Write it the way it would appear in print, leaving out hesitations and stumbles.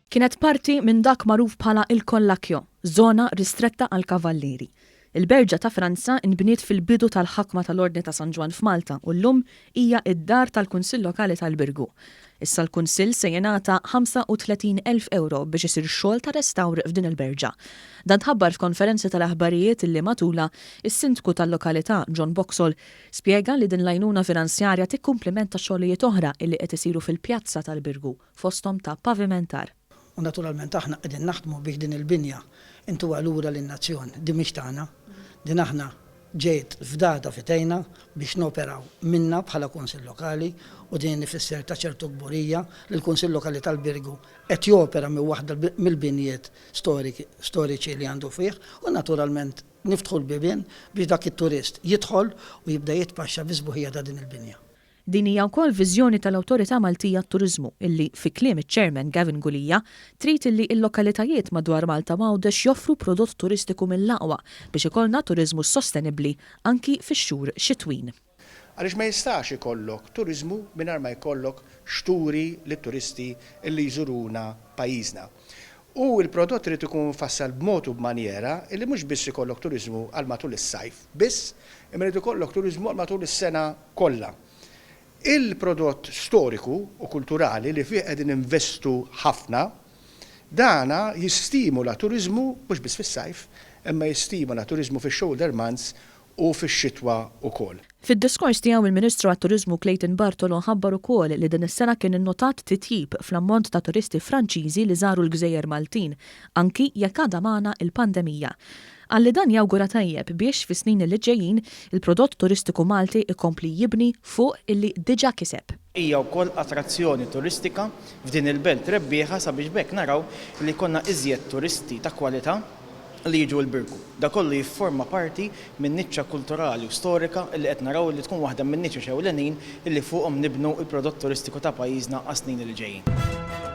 Kienet parti minn dak magħruf bħala il-Collachio, żona ristretta għall-Kavallieri. Il-Berġa ta' Franza inbniet fil-bidu tal-ħakma tal-Ordni ta' San Ġwann f'Malta u llum hija d-dar tal-Kunsill Lokali tal-Birgu. Issa l-Kunsill se jingħata 35,000 euro biex isir xogħol ta' restawr f'din il-Berġa. Dan tħabbar f'konferenza tal-aħbarijiet illi matula is-Sindku tal-Lokalità John Boxall spjega li din l-għajnuna finanzjarja tikkumplimenta xogħlijiet oħra illi qed isiru fil-pjazza tal-Birgu fosthom ta' pavimentar. U naturalment aħna qegħdin naħdmu biex din il-binja intu għalura lin-nazzjon, din mhix tagħna, din aħna ġejt f'data fitejna biex noperaw minna bħala Kunsill Lokali u din ifisser ta' ċertu gburija li l-Kunsill Lokali tal-Birgu qed jopera minn waħda mill-binjiet storiċi li għandu fih u naturalment niftħu l-bibien biex dak it-turist jidħol u jibda jitpaxxa biżbuħija ta' din il-binja. Din hija wkoll viżjoni tal-Awtorità Maltija t-Turiżmu illi fi kliem iċ-Chairman Gavin Gulija trid illi l-lokalitajiet madwar Malta m'għawdex joffru prodott turistiku mill-aqwa biex ikollna turiżmu sostenibbli anki fix-xhur xitwin. Għaliex ma jistax ikollok turiżmu mingħajr ma jkollok xturi lit-turisti li jżuruna pajjiżna. U l-prodott irid ikun fassal b'mod u b'manjera illi mhux biss ikollok turiżmu għal matul is-sajf, biss imma irid ikollok turiżmu għal matul is-sena kollha. Il-prodott storiku u kulturali li fih qegħdin investu ħafna, dana jistimula turiżmu mhux biss fis-sajf, imma jistimula turiżmu fix-shoulder months u fix-xitwa wkoll. Fid-diskors tiegħu il-Ministru għat-Turiżmu Clayton Bartolo ħabbar ukoll li din is-sena kien innotat titjib fl-ammont ta' turisti Franċiżi li żaru l-Gżejjer Maltin, anki jekk għadha magħna il-pandemija. Għalli dan jawgura tajjeb biex fis-snin li ġejjin il-prodott turistiku Malti ikompli jibni fuq illi diġà kiseb. Hija wkoll attrazzjoni turistika f'din il-belt rebbieħa sabiex bekk naraw li konna iżjed turisti ta' kwalità li jiġu l-Birgu. Da kollu jifforma parti minn niċċa kulturali u storika li qed naraw li tkun waħda minn niċċa xewlenin illi fuqhom nibnu il-prodott turistiku ta' pajjiżna għas-snin li ġejjin.